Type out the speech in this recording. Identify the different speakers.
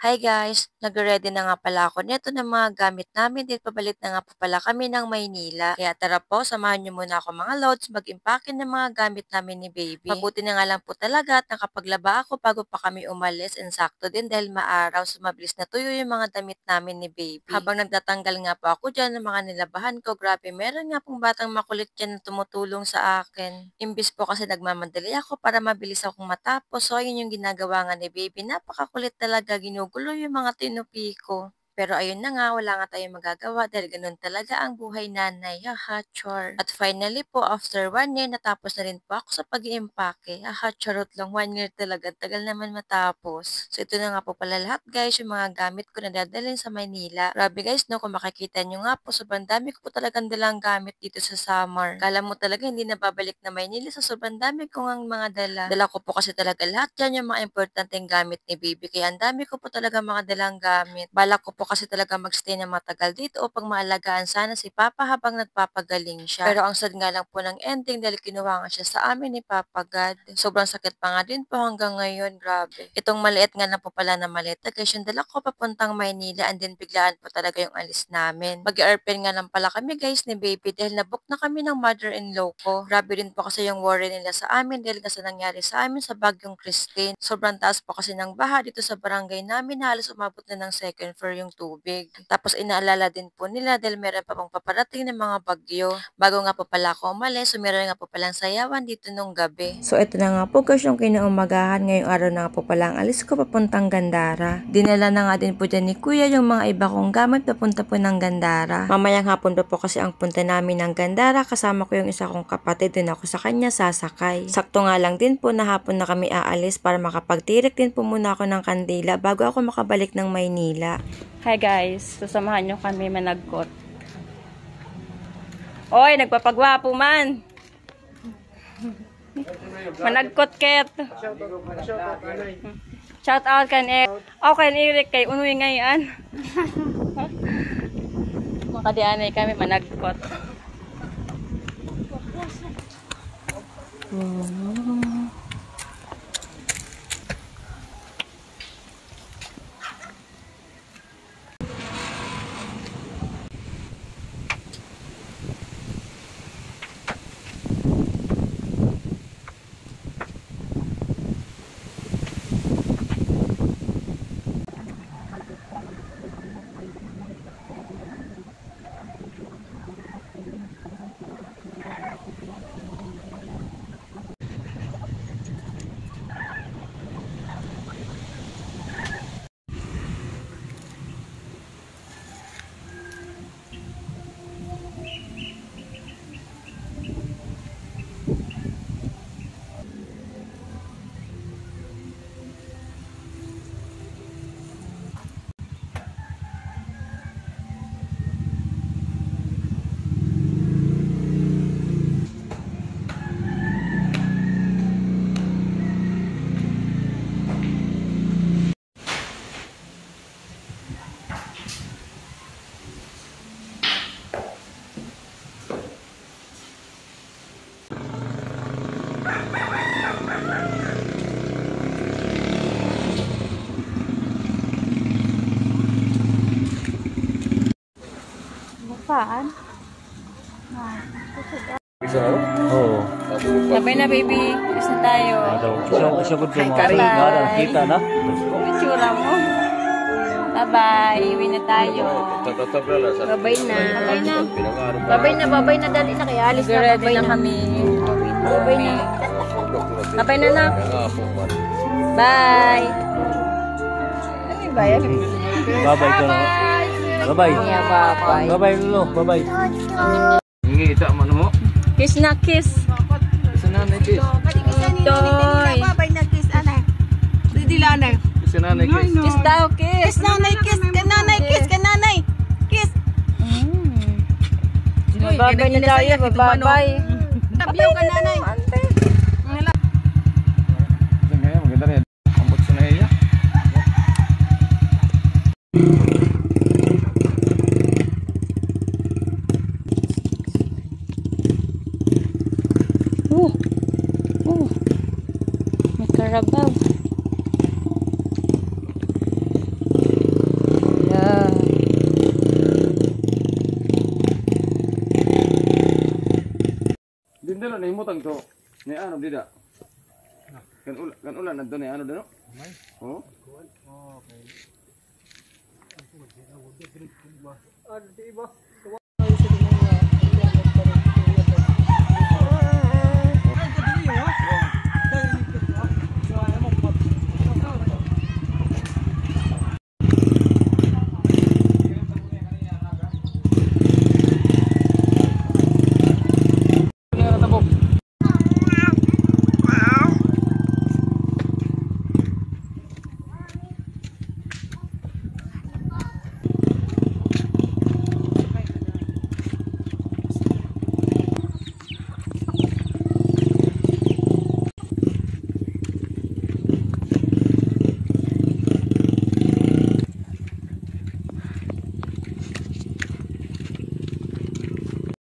Speaker 1: Hi guys, nagre-ready na nga pala ako nito ng mga gamit namin dahil pabalik na nga po pala kami ng Maynila. Kaya tara po, samahan niyo muna ako mga lods mag-impake ng mga gamit namin ni baby. Mabuti na nga lang po talaga at nakapaglaba ako bago pa kami umalis and sakto din dahil maaraw so mabilis na tuyo yung mga damit namin ni baby. Habang nagtatanggal nga po ako dyan ng mga nilabahan ko, grabe meron nga pong batang makulit dyan na tumutulong sa akin. Imbis po kasi nagmamadali ako para mabilis akong matapos so ayun yung ginagawa nga ni baby. Napakakulit talaga, ginugulo yung mga tinupi ko. Pero ayun na nga, wala nga tayong magagawa dahil ganun talaga ang buhay nanay. Haha, char. At finally po, after 1 year, natapos na rin po ako sa pag-iimpake. Haha, charot lang. 1 year talaga. Tagal naman matapos. So ito na nga po pala lahat guys, yung mga gamit ko na dadalhin sa Maynila. Grabe guys, no, kung makikita nyo nga po, sobrang dami ko po talagang dalang gamit dito sa summer. Kala mo talaga hindi na babalik na Maynila sa sobrang dami ko ngang mga dala. Dala ko po kasi talaga lahat yan yung mga importanteng gamit ni baby. Kaya ang dami ko po talaga mga dalang gamit. Balak ko po kasi talaga magstay na matagal dito upang maalagaan sana si Papa habang nagpapagaling siya. Pero ang sad nga lang po ng ending dahil kinuha nga siya sa amin ni Papa God. Sobrang sakit pa nga din po hanggang ngayon, grabe. Itong maliit nga lang po pala na maleta guys, yung dala ko papuntang Maynila and then biglaan po talaga yung alis namin. Mag-airplane nga lang pala kami guys ni baby dahil nabook na kami ng mother-in-law ko. Grabe rin po kasi yung worry nila sa amin dahil kasi nangyari sa amin sa Bagyong Christine. Sobrang taas po kasi ng baha dito sa barangay namin, halos umabot na ng second floor yung tubig. Tapos inaalala din po nila dahil meron pa pong paparating ng mga bagyo. Bago nga po pala ako umalis, so meron nga po palang sayawan dito nung gabi. So ito na nga po guys yung kinaumagahan, ngayong araw na nga po pala ang alis ko papuntang Gandara. Dinala na nga din po dyan ni Kuya yung mga iba kong gamit papunta po ng Gandara. Mamayang hapon pa po kasi ang punta namin ng Gandara, kasama ko yung isa kong kapatid din ako sa kanya sasakay. Sakto nga lang din po na hapon na kami aalis para makapagtirik din po muna ako ng kandila bago ako makabalik ng Maynila.
Speaker 2: Hi guys, sasamahan nyo kami managkot. Oy, nagpapagwapo man. Managkot ket. Shout out kan kan Eric kay unoy ngayon. Makadianay kami managkot. Saan?
Speaker 3: Oo.
Speaker 2: Sabay na baby, isa tayo.
Speaker 3: Isa ko din mga kita na.
Speaker 2: Itsura mo. Bye-bye, iwi na tayo.
Speaker 4: Babay na. Babay na dali na kaya alis na.
Speaker 2: Babay na kami.
Speaker 4: Babay na.
Speaker 2: Babay na na. Bye. Ano yung bayan?
Speaker 3: Bye-bye ka na. Bye-bye.
Speaker 2: Yeah, bye-bye.
Speaker 3: Bye-bye Lolo. Bye-bye. Hindi kita man mo.
Speaker 2: Kiss na kiss.
Speaker 3: Isa na na kiss.
Speaker 2: Toy.
Speaker 4: Babay na kiss ana. Didila na.
Speaker 3: Isa na na kiss.
Speaker 2: Kiss daw, kiss.
Speaker 4: Kiss nanay, kiss kananay, kiss kananay. Kiss.
Speaker 2: Babay na tayo, babay.
Speaker 4: Tabiyo kananay.
Speaker 3: Ngayon maganda rin. Ambot sa naiya.
Speaker 2: May karabaw.
Speaker 3: na himutang to. Ni ano dida? Kan ulan nanto ni ano dano? Oh.
Speaker 5: Okay. Ano di iba?